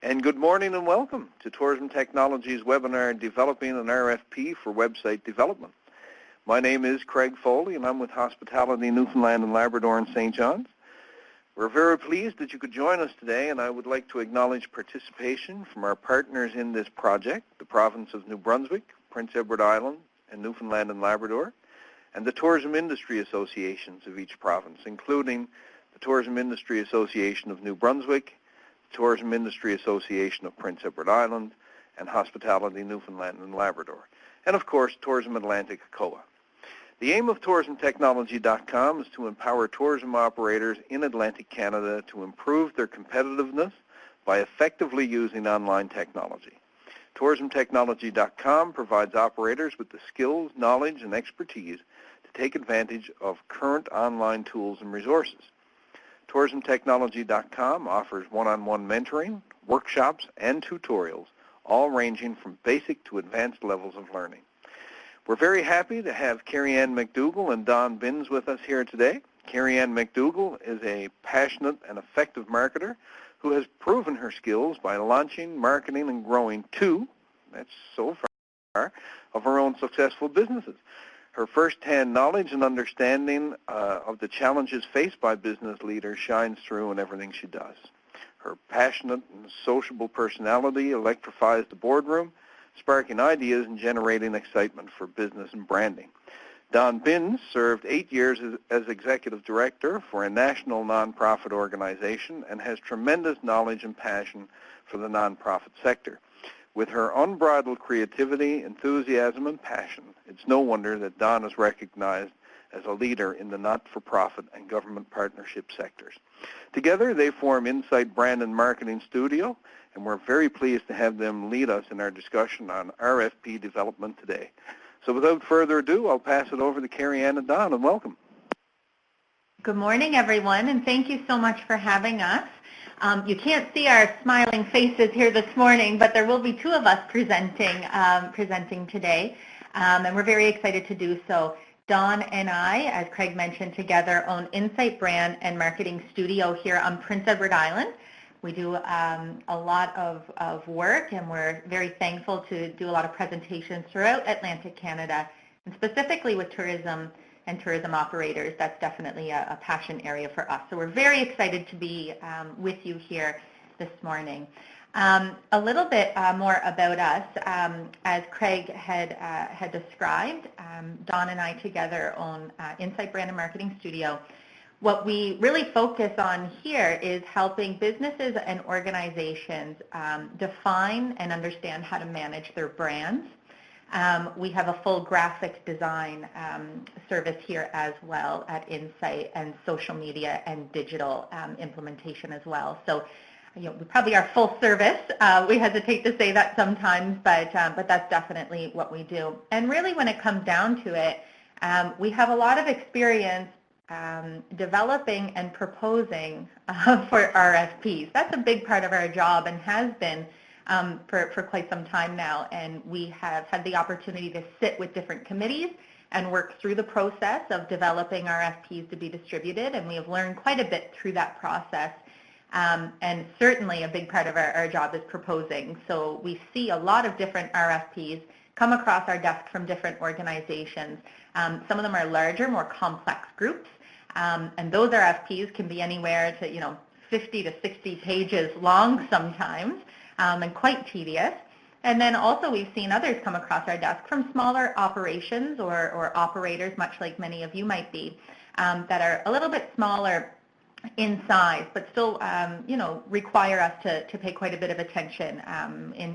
And good morning and welcome to Tourism Technology's webinar, Developing an RFP for Website Development. My name is Craig Foley, and I'm with Hospitality Newfoundland and Labrador in St. John's. We're very pleased that you could join us today, and I would like to acknowledge participation from our partners in this project, the province of New Brunswick, Prince Edward Island, and Newfoundland and Labrador, and the tourism industry associations of each province, including the Tourism Industry Association of New Brunswick, Tourism Industry Association of Prince Edward Island, and Hospitality Newfoundland and Labrador, and of course Tourism Atlantic COA. The aim of TourismTechnology.com is to empower tourism operators in Atlantic Canada to improve their competitiveness by effectively using online technology. TourismTechnology.com provides operators with the skills, knowledge, and expertise to take advantage of current online tools and resources. TourismTechnology.com offers one-on-one mentoring, workshops, and tutorials, all ranging from basic to advanced levels of learning. We're very happy to have Carrie Ann McDougall and Don Binns with us here today. Carrie Ann McDougall is a passionate and effective marketer who has proven her skills by launching, marketing, and growing two, that's so far, of her own successful businesses. Her first-hand knowledge and understanding of the challenges faced by business leaders shines through in everything she does. Her passionate and sociable personality electrifies the boardroom, sparking ideas and generating excitement for business and branding. Don Binns served 8 years as Executive Director for a national nonprofit organization and has tremendous knowledge and passion for the nonprofit sector. With her unbridled creativity, enthusiasm, and passion, it's no wonder that Don is recognized as a leader in the not-for-profit and government partnership sectors. Together, they form Insight Brand and Marketing Studio, and we're very pleased to have them lead us in our discussion on RFP development today. So without further ado, I'll pass it over to Carrie Ann and Don, and welcome. Good morning, everyone, and thank you so much for having us. You can't see our smiling faces here this morning, but there will be two of us presenting today, and we're very excited to do so. Don and I, as Craig mentioned, together own Insight Brand and Marketing Studio here on Prince Edward Island. We do a lot of work, and we're very thankful to do a lot of presentations throughout Atlantic Canada, and specifically with tourism and tourism operators. That's definitely a passion area for us. So we're very excited to be with you here this morning. A little bit more about us. As Craig had described, Don and I together own Insight Brand and Marketing Studio. What we really focus on here is helping businesses and organizations define and understand how to manage their brands. We have a full graphic design service here as well at Insight, and social media and digital implementation as well. So, we probably are full service. We hesitate to say that sometimes, but that's definitely what we do. And really, when it comes down to it, we have a lot of experience developing and proposing for RFPs. That's a big part of our job and has been for quite some time now, and we have had the opportunity to sit with different committees and work through the process of developing RFPs to be distributed, and we have learned quite a bit through that process. And certainly a big part of our job is proposing. So we see a lot of different RFPs come across our desk from different organizations. Some of them are larger, more complex groups, and those RFPs can be anywhere to 50 to 60 pages long sometimes, and quite tedious. And then also we've seen others come across our desk from smaller operations or operators, much like many of you might be, that are a little bit smaller in size, but still require us to pay quite a bit of attention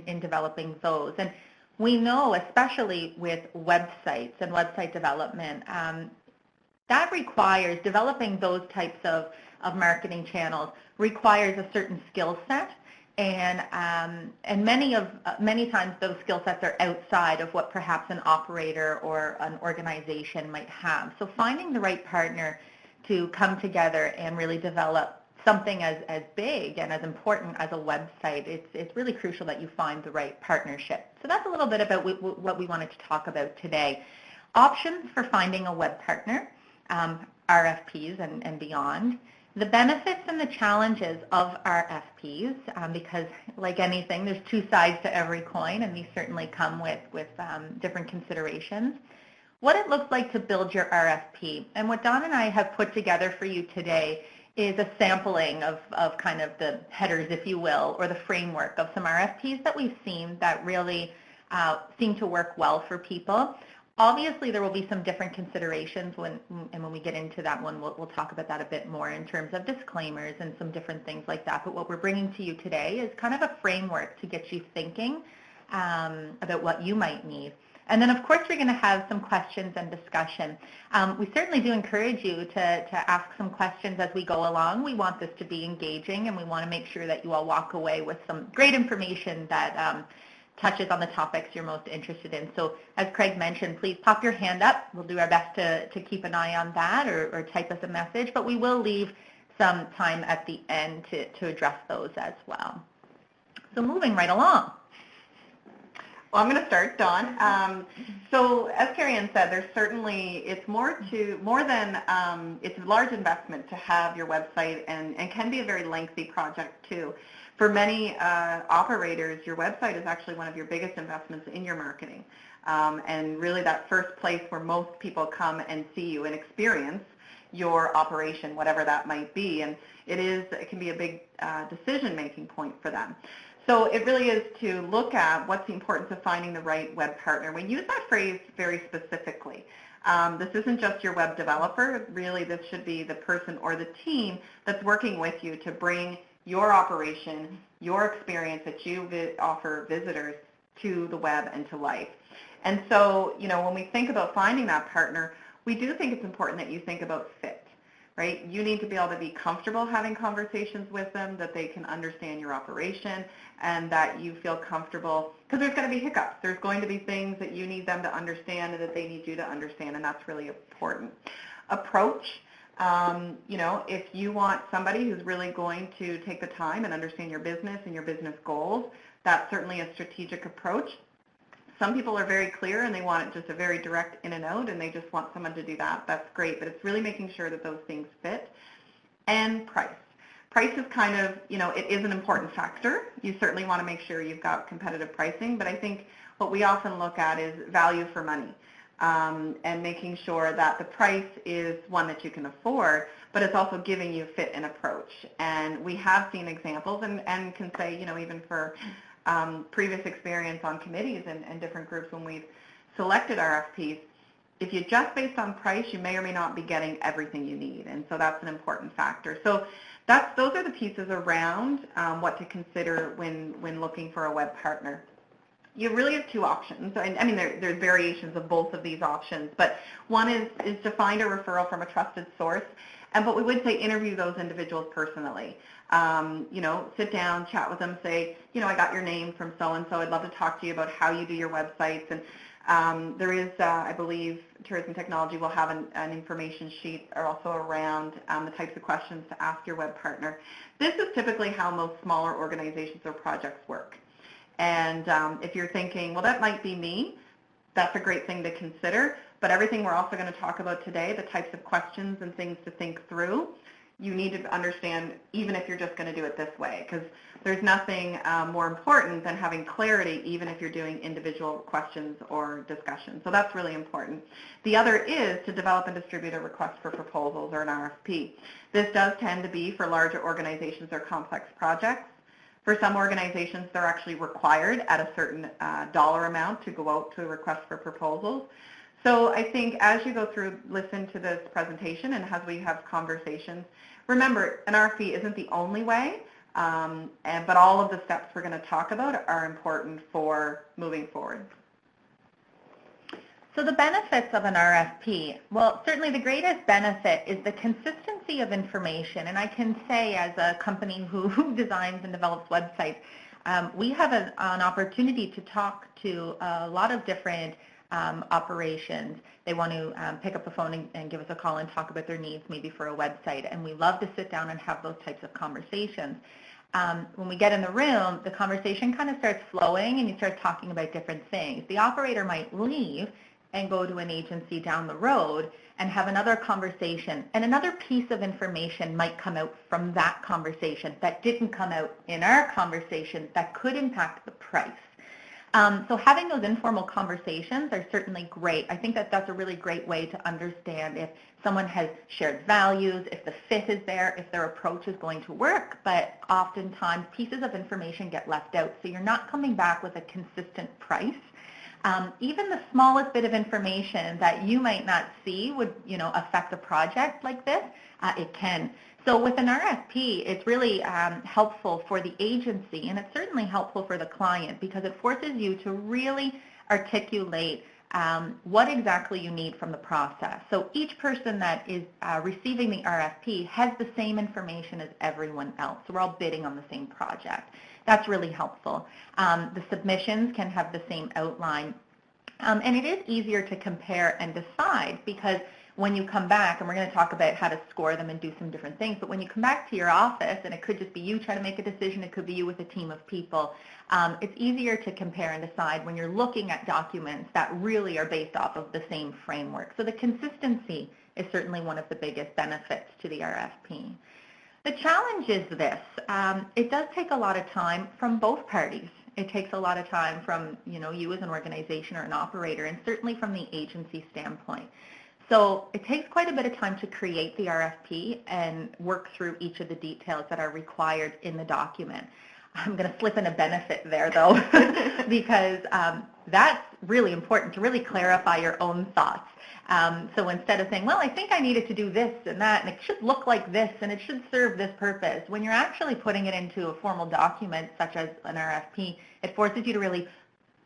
in developing those. And we know, especially with websites and website development, that requires developing those types of marketing channels requires a certain skill set. And many times those skill sets are outside of what perhaps an operator or an organization might have. So finding the right partner to come together and really develop something as big and as important as a website, it's really crucial that you find the right partnership. So that's a little bit about what we wanted to talk about today. Options for finding a web partner. RFPs and beyond. The benefits and the challenges of RFPs, because like anything, there's two sides to every coin, and these certainly come with different considerations. What it looks like to build your RFP, and what Don and I have put together for you today is a sampling of kind of the headers, if you will, or the framework of some RFPs that we've seen that really seem to work well for people. Obviously, there will be some different considerations when we get into that one, we'll talk about that a bit more in terms of disclaimers and some different things like that. But what we're bringing to you today is kind of a framework to get you thinking about what you might need. And then, of course, we're going to have some questions and discussion. We certainly do encourage you to ask some questions as we go along. We want this to be engaging, and we want to make sure that you all walk away with some great information that touches on the topics you're most interested in. So as Craig mentioned, please pop your hand up. We'll do our best to keep an eye on that or type us a message, but we will leave some time at the end to address those as well. So moving right along. Well, I'm going to start, Dawn. So as Carrie-Anne said, there's certainly, it's more than, it's a large investment to have your website and can be a very lengthy project too. For many operators, your website is actually one of your biggest investments in your marketing. And really that first place where most people come and see you and experience your operation, whatever that might be. And it can be a big decision-making point for them. So it really is to look at what's the importance of finding the right web partner. We use that phrase very specifically. This isn't just your web developer. Really, this should be the person or the team that's working with you to bring your operation, your experience that you offer visitors to the web and to life. And so, when we think about finding that partner, we do think it's important that you think about fit, right? You need to be able to be comfortable having conversations with them, that they can understand your operation, and that you feel comfortable, because there's going to be hiccups. There's going to be things that you need them to understand and that they need you to understand, and that's really important. Approach. If you want somebody who's really going to take the time and understand your business and your business goals, that's certainly a strategic approach. Some people are very clear and they want it just a very direct in and out, and they just want someone to do that. That's great, but it's really making sure that those things fit. And price. Price is kind of, it is an important factor. You certainly want to make sure you've got competitive pricing, but I think what we often look at is value for money. And making sure that the price is one that you can afford, but it's also giving you fit and approach. And we have seen examples and can say, even for previous experience on committees and different groups when we've selected RFPs, if you just based on price, you may or may not be getting everything you need. And so that's an important factor. So those are the pieces around what to consider when looking for a web partner. You really have two options. I mean, there's variations of both of these options, but one is to find a referral from a trusted source, but we would say interview those individuals personally. Sit down, chat with them, say, I got your name from so-and-so. I'd love to talk to you about how you do your websites. And there is, I believe, Tourism Technology will have an information sheet also around the types of questions to ask your web partner. This is typically how most smaller organizations or projects work. And if you're thinking, well, that might be me, that's a great thing to consider. But everything we're also going to talk about today, the types of questions and things to think through, you need to understand even if you're just going to do it this way, because there's nothing more important than having clarity even if you're doing individual questions or discussions. So that's really important. The other is to develop and distribute a request for proposals or an RFP. This does tend to be for larger organizations or complex projects. For some organizations, they're actually required at a certain dollar amount to go out to a request for proposals. So I think as you go through, listen to this presentation, and as we have conversations, remember, an RFP isn't the only way, but all of the steps we're going to talk about are important for moving forward. So the benefits of an RFP, well, certainly the greatest benefit is the consistency of information. And I can say, as a company who designs and develops websites, we have an opportunity to talk to a lot of different operations. They want to pick up the phone and give us a call and talk about their needs maybe for a website. And we love to sit down and have those types of conversations. When we get in the room, the conversation kind of starts flowing and you start talking about different things. The operator might leave and go to an agency down the road and have another conversation, and another piece of information might come out from that conversation that didn't come out in our conversation that could impact the price. So having those informal conversations are certainly great. I think that that's a really great way to understand if someone has shared values, if the fit is there, if their approach is going to work, but oftentimes pieces of information get left out, so you're not coming back with a consistent price. Even the smallest bit of information that you might not see would, affect a project like this, it can. So with an RFP, it's really helpful for the agency, and it's certainly helpful for the client because it forces you to really articulate what exactly you need from the process. So each person that is receiving the RFP has the same information as everyone else. So we're all bidding on the same project. That's really helpful. The submissions can have the same outline. And it is easier to compare and decide because when you come back, and we're going to talk about how to score them and do some different things, but when you come back to your office, and it could just be you trying to make a decision, it could be you with a team of people, it's easier to compare and decide when you're looking at documents that really are based off of the same framework. So the consistency is certainly one of the biggest benefits to the RFP. The challenge is this, it does take a lot of time from both parties. It takes a lot of time from you as an organization or an operator, and certainly from the agency standpoint. So it takes quite a bit of time to create the RFP and work through each of the details that are required in the document. I'm going to slip in a benefit there, though, because that's really important to really clarify your own thoughts. So instead of saying, well, I think I needed to do this and that, and it should look like this, and it should serve this purpose, when you're actually putting it into a formal document, such as an RFP, it forces you to really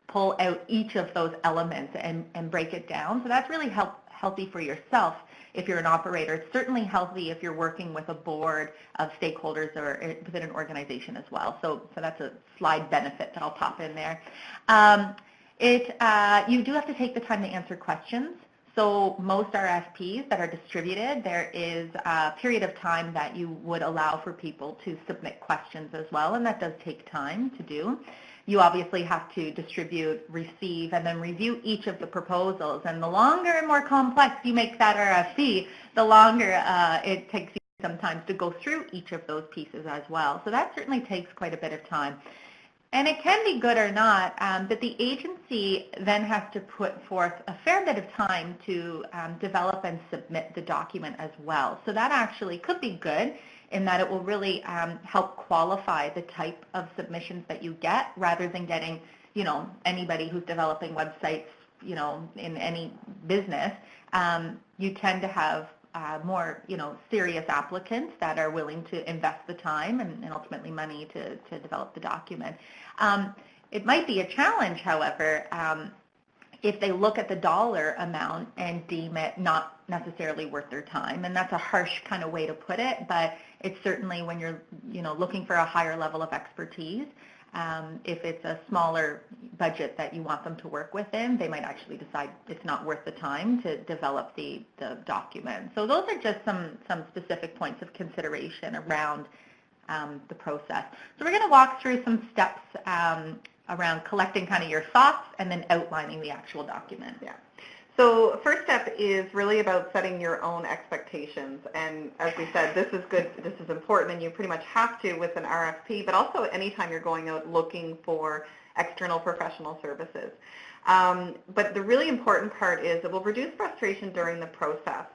pull out each of those elements and break it down. So that's really healthy for yourself if you're an operator. It's certainly healthy if you're working with a board of stakeholders or within an organization as well. So that's a slide benefit that I'll pop in there. You do have to take the time to answer questions. So most RFPs that are distributed, there is a period of time that you would allow for people to submit questions as well, and that does take time to do. You obviously have to distribute, receive, and then review each of the proposals. And the longer and more complex you make that RFP, the longer it takes you sometimes to go through each of those pieces as well. So that certainly takes quite a bit of time. And it can be good or not, but the agency then has to put forth a fair bit of time to develop and submit the document as well. So that actually could be good in that it will really help qualify the type of submissions that you get rather than getting, anybody who's developing websites, in any business. You tend to have more, serious applicants that are willing to invest the time and ultimately money to develop the document. It might be a challenge, however, if they look at the dollar amount and deem it not necessarily worth their time. And that's a harsh kind of way to put it, but it's certainly when you're, looking for a higher level of expertise. If it's a smaller budget that you want them to work within, they might actually decide it's not worth the time to develop the document. So those are just some specific points of consideration around the process. So we're going to walk through some steps around collecting kind of your thoughts and then outlining the actual document. Yeah. So first step is really about setting your own expectations. And as we said, this is good, this is important, and you pretty much have to with an RFP, but also anytime you're going out looking for external professional services. But the really important part is it will reduce frustration during the process.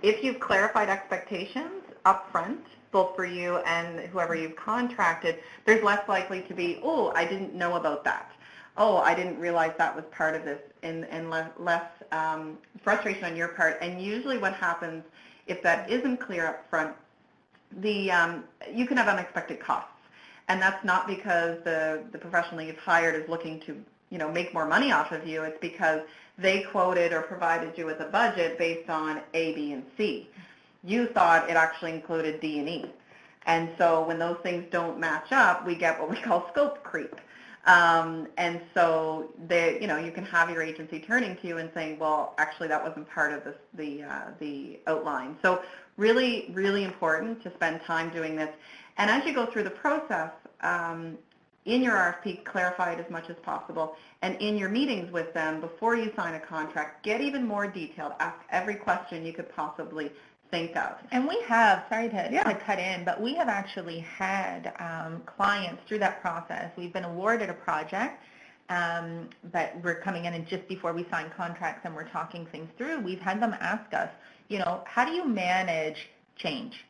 If you've clarified expectations up front, both for you and whoever you've contracted, there's less likely to be, oh, I didn't know about that. Oh, I didn't realize that was part of this, and less frustration on your part. And usually what happens, if that isn't clear up front, you can have unexpected costs. And that's not because the professional you've hired is looking to make more money off of you. It's because they quoted or provided you with a budget based on A, B, and C. You thought it actually included D and E. And so when those things don't match up, we get what we call scope creep. And so you can have your agency turning to you and saying, well, actually that wasn't part of the outline. So really, really important to spend time doing this. And as you go through the process, in your RFP, clarify it as much as possible. And in your meetings with them, before you sign a contract, get even more detailed. Ask every question you could possibly think of. And we have, sorry to cut in, but we have actually had clients through that process. We've been awarded a project, but we're coming in and just before we sign contracts and we're talking things through, we've had them ask us, how do you manage change?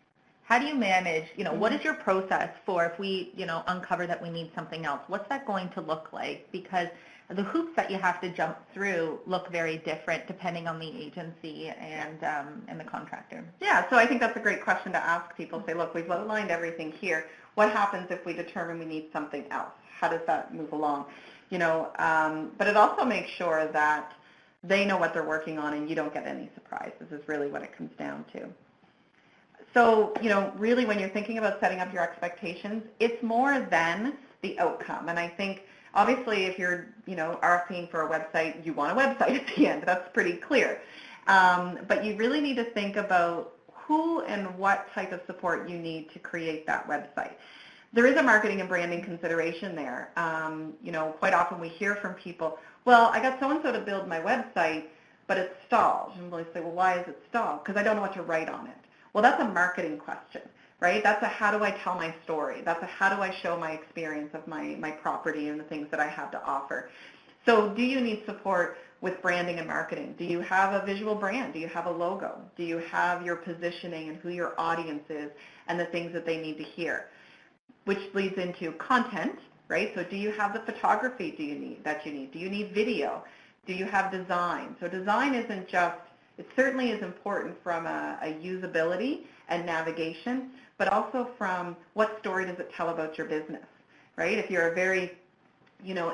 How do you manage, what is your process for if we, uncover that we need something else? What's that going to look like? Because the hoops that you have to jump through look very different depending on the agency and the contractor. Yeah, so I think that's a great question to ask people. Say, look, we've outlined everything here. What happens if we determine we need something else? How does that move along? But it also makes sure that they know what they're working on and you don't get any surprises is really what it comes down to. So, really when you're thinking about setting up your expectations, it's more than the outcome. And I think, obviously, if you're, RFPing for a website, you want a website at the end. That's pretty clear. But you really need to think about who and what type of support you need to create that website. There is a marketing and branding consideration there. Quite often we hear from people, well, I got so-and-so to build my website, but it's stalled. And we'll say, well, why is it stalled? Because I don't know what to write on it. Well, that's a marketing question, right? That's a how do I tell my story? That's a how do I show my experience of my property and the things that I have to offer. So do you need support with branding and marketing? Do you have a visual brand? Do you have a logo? Do you have your positioning and who your audience is and the things that they need to hear? Which leads into content, right? So do you have the photography do you need? Do you need video? Do you have design? So design isn't just, it certainly is important from a usability and navigation, but also from what story does it tell about your business, right? If you're a very,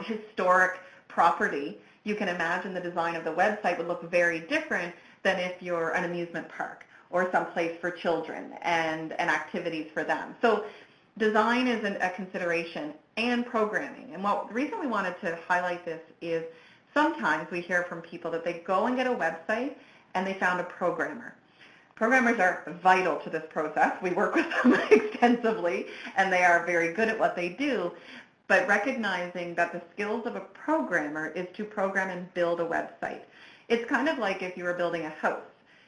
historic property, you can imagine the design of the website would look very different than if you're an amusement park or someplace for children and activities for them. So design is a consideration, and programming. And the reason we wanted to highlight this is sometimes we hear from people that they go and get a website and they found a programmer. Programmers are vital to this process. We work with them extensively, and they are very good at what they do. But recognizing that the skills of a programmer is to program and build a website. It's kind of like if you were building a house.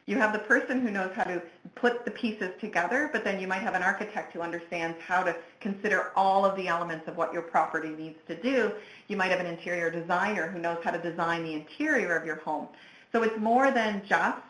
You have the person who knows how to put the pieces together, but then you might have an architect who understands how to consider all of the elements of what your property needs to do. You might have an interior designer who knows how to design the interior of your home. So it's more than just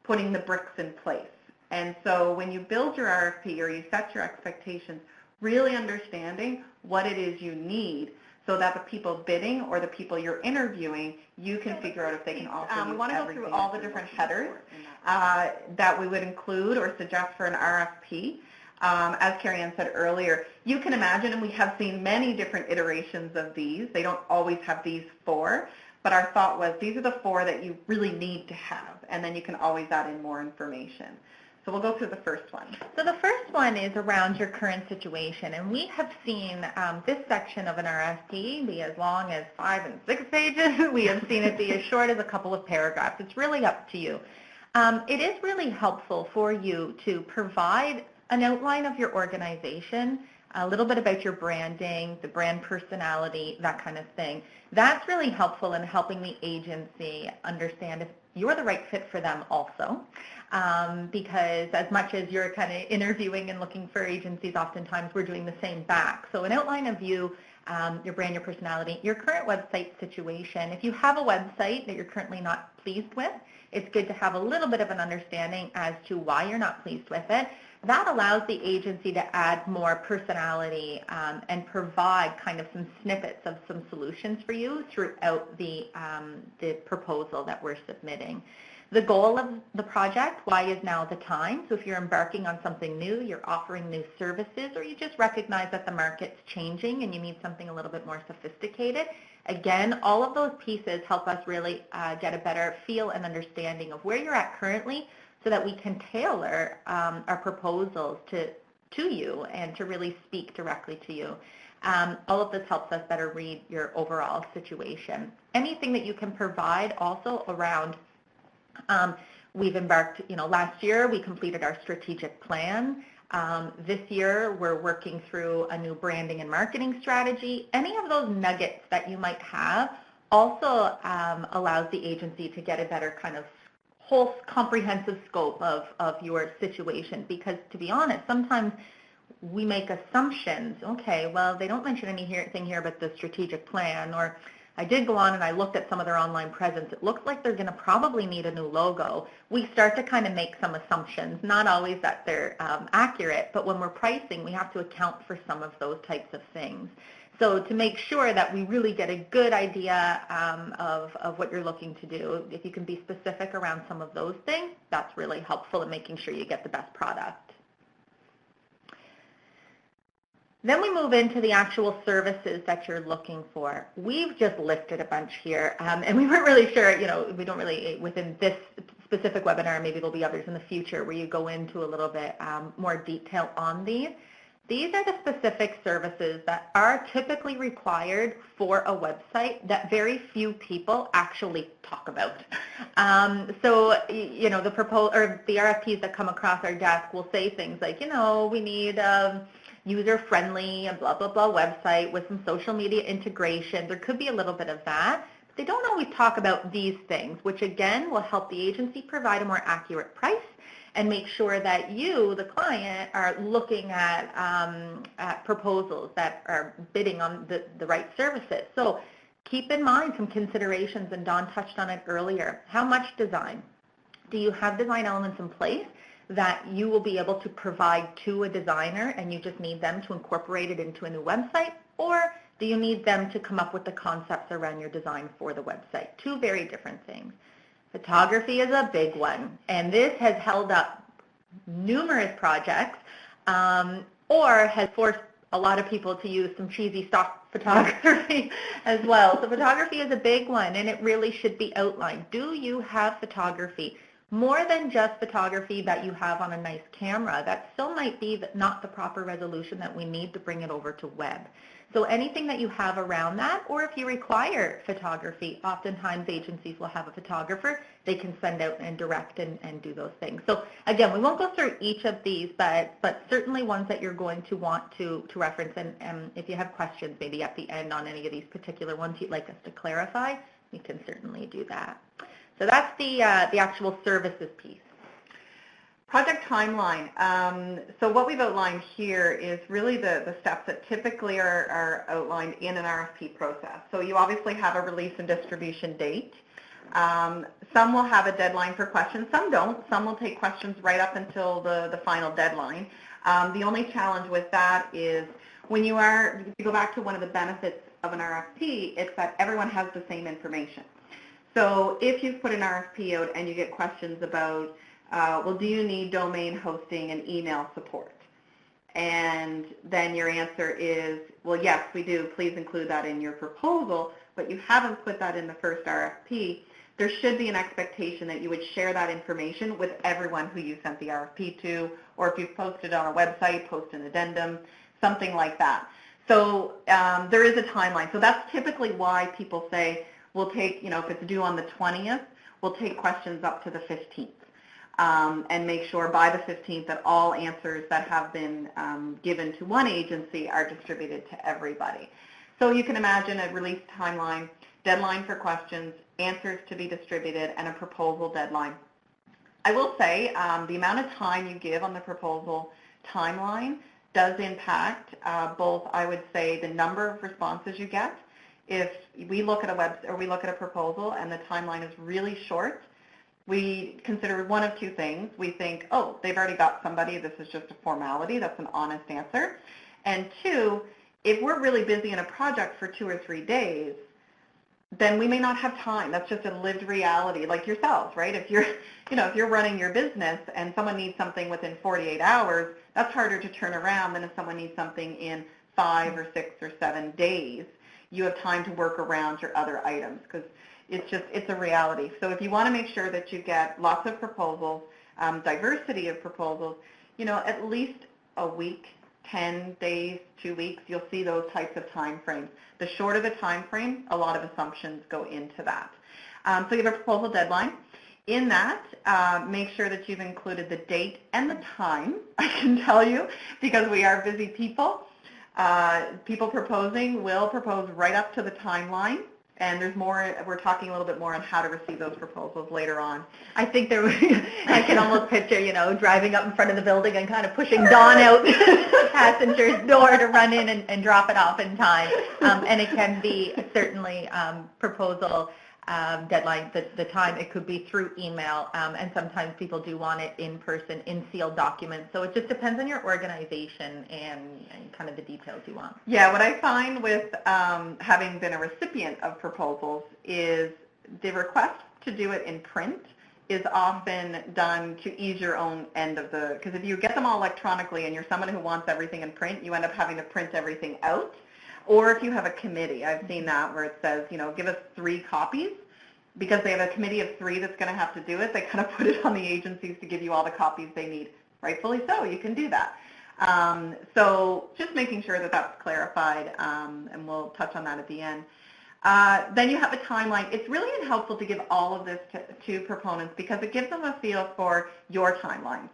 putting the bricks in place. And so when you build your RFP or you set your expectations, really understanding what it is you need so that the people bidding or the people you're interviewing, you can figure out if they can offer you. We want to go through all the different headers that we would include or suggest for an RFP. As Carrie-Anne said earlier, you can imagine, and we have seen many different iterations of these. They don't always have these 4, but our thought was these are the 4 that you really need to have, and then you can always add in more information. So we'll go through the first one. So the first one is around your current situation, and we have seen this section of an RFP be as long as 5 and 6 pages. We have seen it be as short as a couple of paragraphs. It's really up to you. It is really helpful for you to provide an outline of your organization, a little bit about your branding, the brand personality, that kind of thing. That's really helpful in helping the agency understand if you're the right fit for them also. Because as much as you're kind of interviewing and looking for agencies, oftentimes we're doing the same back. So an outline of you, your brand, your personality, your current website situation. If you have a website that you're currently not pleased with, it's good to have a little bit of an understanding as to why you're not pleased with it. That allows the agency to add more personality and provide kind of some snippets of some solutions for you throughout the proposal that we're submitting. The goal of the project, why is now the time? So if you're embarking on something new, you're offering new services, or you just recognize that the market's changing and you need something a little bit more sophisticated. Again, all of those pieces help us really get a better feel and understanding of where you're at currently so that we can tailor our proposals to you and to really speak directly to you. All of this helps us better read your overall situation. Anything that you can provide also around We've embarked, last year we completed our strategic plan. This year we're working through a new branding and marketing strategy. Any of those nuggets that you might have also allows the agency to get a better kind of whole comprehensive scope of your situation, because to be honest, sometimes we make assumptions. Okay, well, they don't mention anything here but the strategic plan, or I did go on and I looked at some of their online presence. It looks like they're going to probably need a new logo. We start to kind of make some assumptions, not always that they're accurate, but when we're pricing, we have to account for some of those types of things. So to make sure that we really get a good idea of what you're looking to do, if you can be specific around some of those things, that's really helpful in making sure you get the best product. Then we move into the actual services that you're looking for. We've just listed a bunch here, and we weren't really sure, we don't really, within this specific webinar, maybe there'll be others in the future where you go into a little bit more detail on these. These are the specific services that are typically required for a website that very few people actually talk about. So, the RFPs that come across our desk will say things like, we need user-friendly and blah, blah, blah website with some social media integration. There could be a little bit of that. But they don't always talk about these things, which again will help the agency provide a more accurate price and make sure that you, the client, are looking at proposals that are bidding on the right services. So keep in mind some considerations, and Dawn touched on it earlier. How much design? Do you have design elements in place that you will be able to provide to a designer and you just need them to incorporate it into a new website? Or do you need them to come up with the concepts around your design for the website? Two very different things. Photography is a big one, and this has held up numerous projects or has forced a lot of people to use some cheesy stock photography as well. So photography is a big one, and it really should be outlined. Do you have photography? More than just photography that you have on a nice camera. That still might be not the proper resolution that we need to bring it over to web. So anything that you have around that, or if you require photography, oftentimes agencies will have a photographer. They can send out and direct and do those things. So again, we won't go through each of these, but certainly ones that you're going to want to reference. And if you have questions maybe at the end on any of these particular ones you'd like us to clarify, we can certainly do that. So that's the actual services piece. Project timeline. So what we've outlined here is really the steps that typically are outlined in an RFP process. So you obviously have a release and distribution date. Some will have a deadline for questions, some don't. Some will take questions right up until the final deadline. The only challenge with that is when you go back to one of the benefits of an RFP, it's that everyone has the same information. So if you've put an RFP out and you get questions about, well, do you need domain hosting and email support? And then your answer is, well, yes, we do. Please include that in your proposal, but you haven't put that in the first RFP. There should be an expectation that you would share that information with everyone who you sent the RFP to, or if you've posted on a website, post an addendum, something like that. So there is a timeline. So that's typically why people say, we'll take, if it's due on the 20th, we'll take questions up to the 15th and make sure by the 15th that all answers that have been given to one agency are distributed to everybody. So you can imagine a release timeline, deadline for questions, answers to be distributed, and a proposal deadline. I will say the amount of time you give on the proposal timeline does impact both, I would say, the number of responses you get. If we look at a proposal and the timeline is really short, we consider one of two things. We think, oh, they've already got somebody, this is just a formality, that's an honest answer. And two, if we're really busy in a project for 2 or 3 days, then we may not have time. That's just a lived reality, like yourselves, right? If you're running your business and someone needs something within 48 hours, that's harder to turn around than if someone needs something in 5 or 6 or 7 days. You have time to work around your other items because it's a reality. So if you want to make sure that you get lots of proposals, diversity of proposals, at least a week, 10 days, 2 weeks, you'll see those types of time frames. The shorter the time frame, a lot of assumptions go into that. So you have a proposal deadline. In that, make sure that you've included the date and the time, I can tell you, because we are busy people. People proposing will propose right up to the timeline, and there's more, we're talking a little bit more on how to receive those proposals later on. I think there was, I can almost picture, driving up in front of the building and kind of pushing Dawn out the passenger's door to run in and drop it off in time. And it can be certainly proposal deadline, the time. It could be through email, and sometimes people do want it in person, in sealed documents. So it just depends on your organization and kind of the details you want. Yeah, what I find with having been a recipient of proposals is the request to do it in print is often done to ease your own end of the, because if you get them all electronically and you're someone who wants everything in print, you end up having to print everything out. Or if you have a committee, I've seen that where it says, give us 3 copies, because they have a committee of 3 that's going to have to do it. They kind of put it on the agencies to give you all the copies they need. Rightfully so, you can do that. So just making sure that that's clarified, and we'll touch on that at the end. Then you have a timeline. It's really helpful to give all of this to proponents because it gives them a feel for your timelines.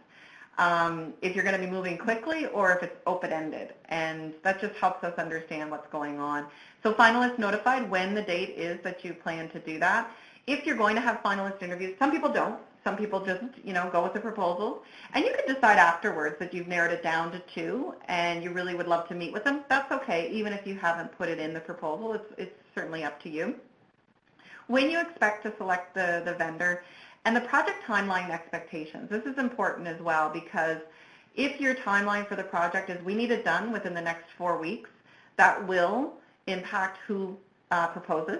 If you're going to be moving quickly or if it's open-ended, and that just helps us understand what's going on. So finalists notified when the date is that you plan to do that. If you're going to have finalist interviews, some people don't. Some people just, go with the proposals. And you can decide afterwards that you've narrowed it down to 2 and you really would love to meet with them. That's okay, even if you haven't put it in the proposal. It's certainly up to you. When you expect to select the vendor, and the project timeline expectations. This is important as well because if your timeline for the project is we need it done within the next 4 weeks, that will impact who proposes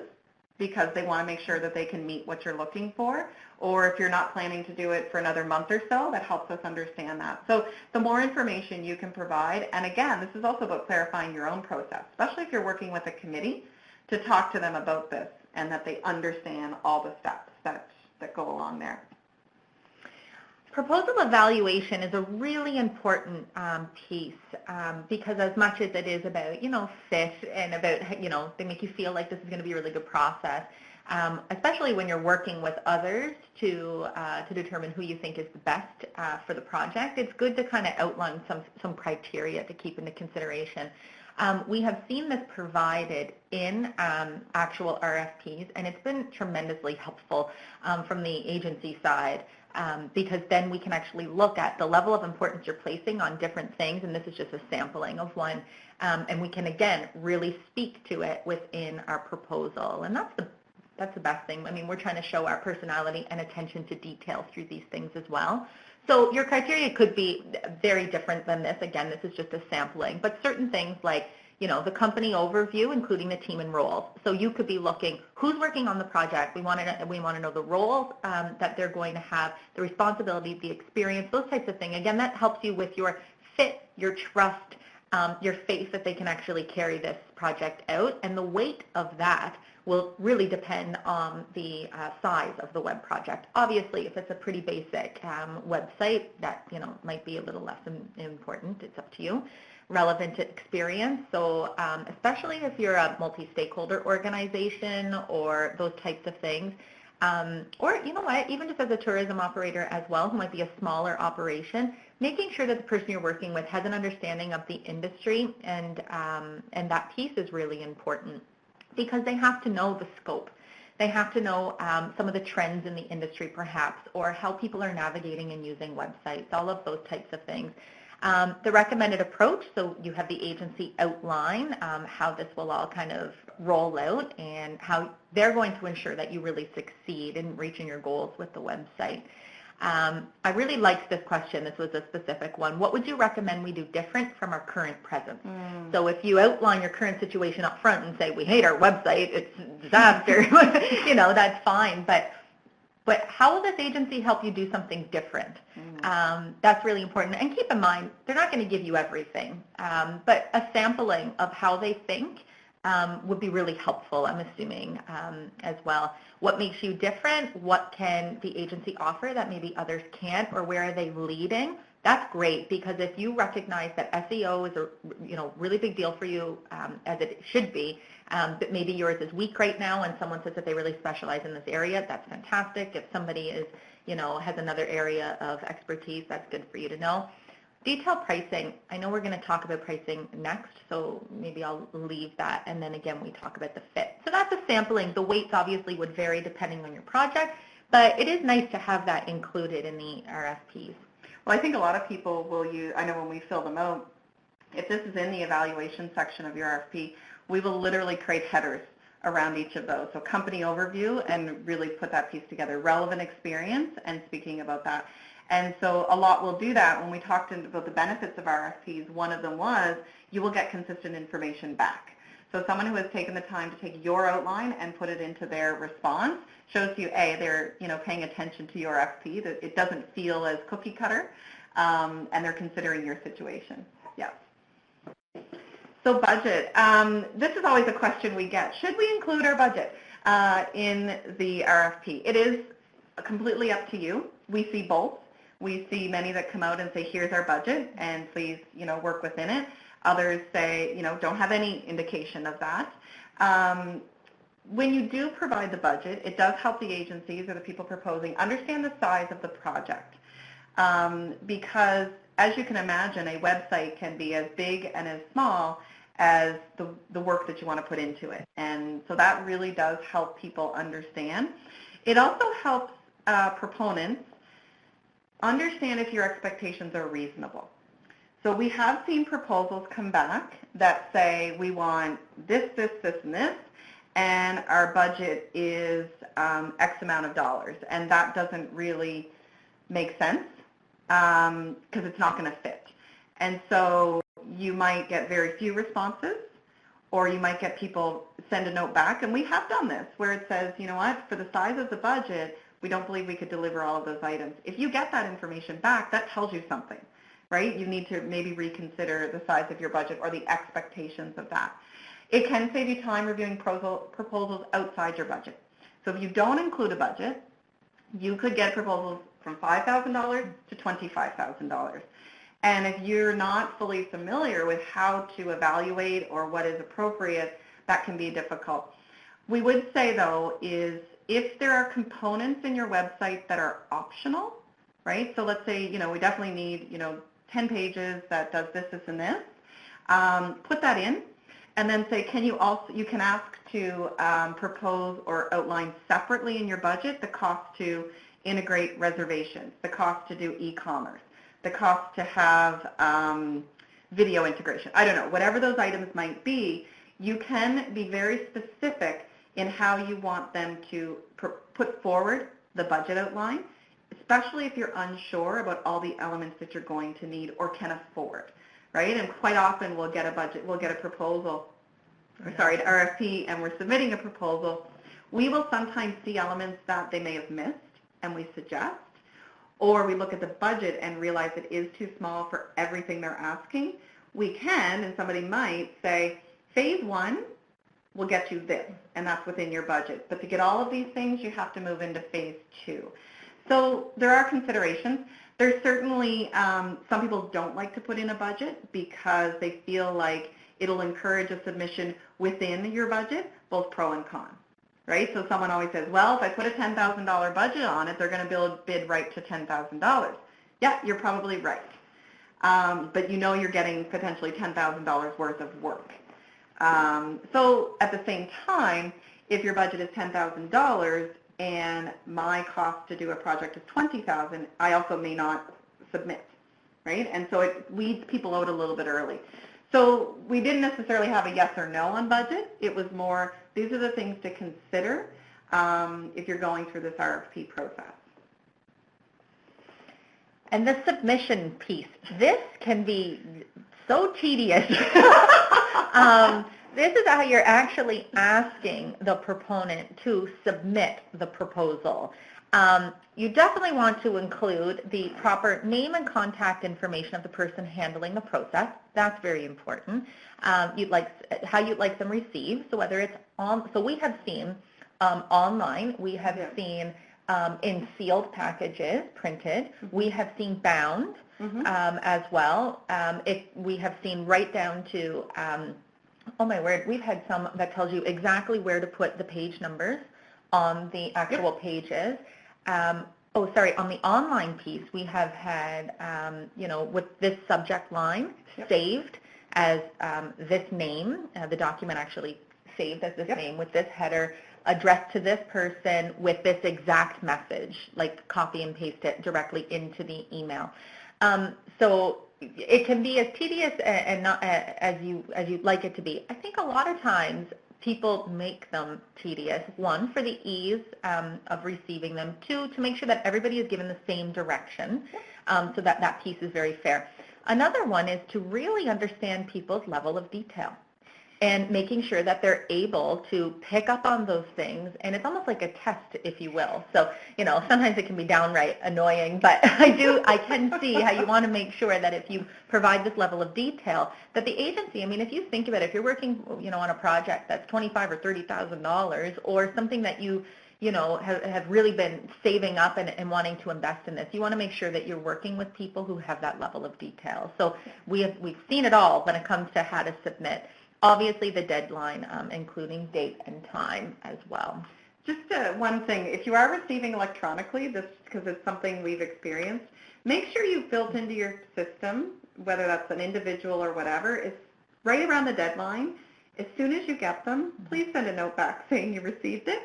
because they want to make sure that they can meet what you're looking for. Or if you're not planning to do it for another month or so, that helps us understand that. So the more information you can provide, and again, this is also about clarifying your own process, especially if you're working with a committee, to talk to them about this and that they understand all the steps that go along there. Proposal evaluation is a really important piece because as much as it is about, fit and about, they make you feel like this is going to be a really good process, especially when you're working with others to determine who you think is the best for the project. It's good to kind of outline some criteria to keep into consideration. We have seen this provided in actual RFPs, and it's been tremendously helpful from the agency side because then we can actually look at the level of importance you're placing on different things, and this is just a sampling of one, and we can, again, really speak to it within our proposal, and that's the best thing. I mean, we're trying to show our personality and attention to detail through these things as well. So your criteria could be very different than this. Again, this is just a sampling, but certain things like, the company overview, including the team and roles. So you could be looking, who's working on the project? We want to know the roles that they're going to have, the responsibility, the experience, those types of things. Again, that helps you with your fit, your trust, your faith that they can actually carry this project out. And the weight of that will really depend on the size of the web project. Obviously, if it's a pretty basic website, that might be a little less important. It's up to you. Relevant experience, so especially if you're a multi-stakeholder organization or those types of things, or even just as a tourism operator as well, who might be a smaller operation, making sure that the person you're working with has an understanding of the industry and that piece is really important. Because they have to know the scope. They have to know some of the trends in the industry perhaps, or how people are navigating and using websites, all of those types of things. The recommended approach, so you have the agency outline how this will all kind of roll out and how they're going to ensure that you really succeed in reaching your goals with the website. I really liked this question. This was a specific one. What would you recommend we do different from our current presence? So if you outline your current situation up front and say, we hate our website, it's a disaster, that's fine. But how will this agency help you do something different? That's really important. And keep in mind, they're not going to give you everything. But a sampling of how they think would be really helpful, I'm assuming, as well. What makes you different? What can the agency offer that maybe others can't? Or where are they leading that's great, because if you recognize that SEO is a really big deal for you, as it should be, but maybe yours is weak right now and someone says that they really specialize in this area, that's fantastic. If somebody is, has another area of expertise, that's good for you to know. Detailed pricing, I know we're going to talk about pricing next, so maybe I'll leave that, and then again we talk about the fit. So that's a sampling. The weights obviously would vary depending on your project, but it is nice to have that included in the RFPs. Well, I think a lot of people will use, I know when we fill them out, if this is in the evaluation section of your RFP, we will literally create headers around each of those. So company overview, and really put that piece together, relevant experience, and speaking about that. And so a lot will do that. When we talked about the benefits of RFPs, one of them was you will get consistent information back. So someone who has taken the time to take your outline and put it into their response shows you, A, they're paying attention to your RFP, that it doesn't feel as cookie cutter, and they're considering your situation. Yeah. So budget. This is always a question we get. Should we include our budget in the RFP? It is completely up to you. We see both. We see many that come out and say, here's our budget, and please, work within it. Others say, don't have any indication of that. When you do provide the budget, it does help the agencies or the people proposing understand the size of the project. Because, as you can imagine, a website can be as big and as small as the work that you want to put into it. And so that really does help people understand. It also helps proponents understand if your expectations are reasonable. So we have seen proposals come back that say we want this, this, this, and this, and our budget is X amount of dollars, and that doesn't really make sense because it's not going to fit. And so you might get very few responses, or you might get people send a note back, and we have done this, where it says, you know what, for the size of the budget, we don't believe we could deliver all of those items. If you get that information back, that tells you something, right? You need to maybe reconsider the size of your budget or the expectations of that. It can save you time reviewing proposals outside your budget. So if you don't include a budget, you could get proposals from $5,000 to $25,000. And if you're not fully familiar with how to evaluate or what is appropriate, that can be difficult. We would say, though, is if there are components in your website that are optional, right? So let's say, we definitely need, 10 pages that does this, this, and this. Put that in, and then say, you can ask to propose or outline separately in your budget the cost to integrate reservations, the cost to do e-commerce, the cost to have video integration. I don't know, whatever those items might be, you can be very specific in how you want them to put forward the budget outline, especially if you're unsure about all the elements that you're going to need or can afford, right? And quite often we'll get a proposal, an RFP, and we're submitting a proposal. We will sometimes see elements that they may have missed, and we suggest, or we look at the budget and realize it is too small for everything they're asking. We can, and somebody might say, phase 1 will get you this, and that's within your budget. But to get all of these things, you have to move into phase 2. So there are considerations. There's certainly, some people don't like to put in a budget because they feel like it'll encourage a submission within your budget, both pro and con, right? So someone always says, well, if I put a $10,000 budget on it, they're going to bid right to $10,000. Yeah, you're probably right. But you're getting potentially $10,000 worth of work. So at the same time, if your budget is $10,000 and my cost to do a project is $20,000, I also may not submit, right? And so it weeds people out a little bit early. So we didn't necessarily have a yes or no on budget. It was more, these are the things to consider if you're going through this RFP process. And the submission piece, this can be so tedious. This is how you're actually asking the proponent to submit the proposal. You definitely want to include the proper name and contact information of the person handling the process. That's very important. How you'd like them received. So whether it's on, so we have seen online, we have seen in sealed packages, printed. We have seen bound as well. We have seen right down to, oh my word, we've had some that tells you exactly where to put the page numbers on the actual pages. On the online piece, we have had, with this subject line saved as this name, the document actually saved as this name with this header, addressed to this person with this exact message, like copy and paste it directly into the email. So it can be as tedious and not as you'd like it to be. I think a lot of times people make them tedious, one, for the ease of receiving them, two, to make sure that everybody is given the same direction, so that piece is very fair. Another one is to really understand people's level of detail and making sure that they're able to pick up on those things. And it's almost like a test, if you will. So, sometimes it can be downright annoying, but I can see how you want to make sure that if you provide this level of detail, that the agency, if you think of it, if you're working, on a project that's $25,000 or $30,000 or something that you have really been saving up and wanting to invest in this, you want to make sure that you're working with people who have that level of detail. So we've seen it all when it comes to how to submit. Obviously, the deadline, including date and time as well. Just one thing, if you are receiving electronically, this because it's something we've experienced, make sure you've built into your system, whether that's an individual or whatever, it's right around the deadline. As soon as you get them, please send a note back saying you received it.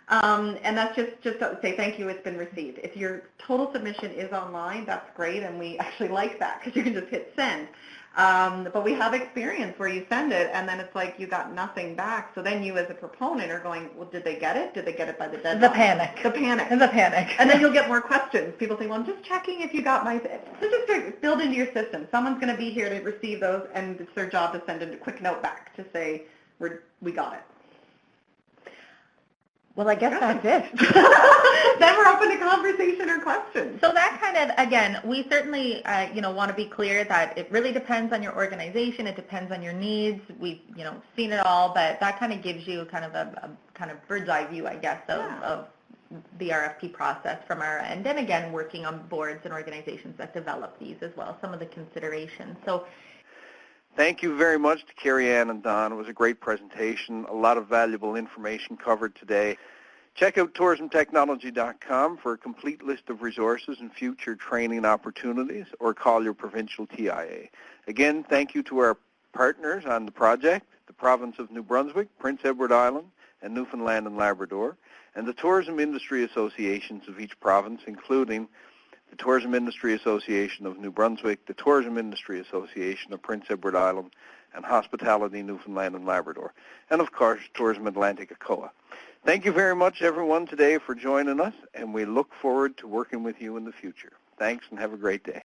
And that's just to say thank you, it's been received. If your total submission is online, that's great, and we actually like that because you can just hit send. But we have experience where you send it and then it's like you got nothing back. So then you as a proponent are going, well, did they get it? Did they get it by the deadline? The panic. And then you'll get more questions. People say, well, I'm just checking if you got my... So just build into your system. Someone's going to be here to receive those, and it's their job to send a quick note back to say, we got it. Well, I guess that's it. Then we're open to conversation or questions. So that kind of, again, we certainly, want to be clear that it really depends on your organization. It depends on your needs. We've, seen it all, but that kind of gives you kind of a kind of bird's eye view, I guess, of the RFP process from our end. And again, working on boards and organizations that develop these as well, some of the considerations. So. Thank you very much to Carrie Ann and Don. It was a great presentation, a lot of valuable information covered today. Check out tourismtechnology.com for a complete list of resources and future training opportunities, or call your provincial TIA. Again, thank you to our partners on the project, the province of New Brunswick, Prince Edward Island, and Newfoundland and Labrador, and the tourism industry associations of each province, including the Tourism Industry Association of New Brunswick, the Tourism Industry Association of Prince Edward Island, and Hospitality Newfoundland and Labrador, and of course, Tourism Atlantic ACOA. Thank you very much, everyone, today for joining us, and we look forward to working with you in the future. Thanks, and have a great day.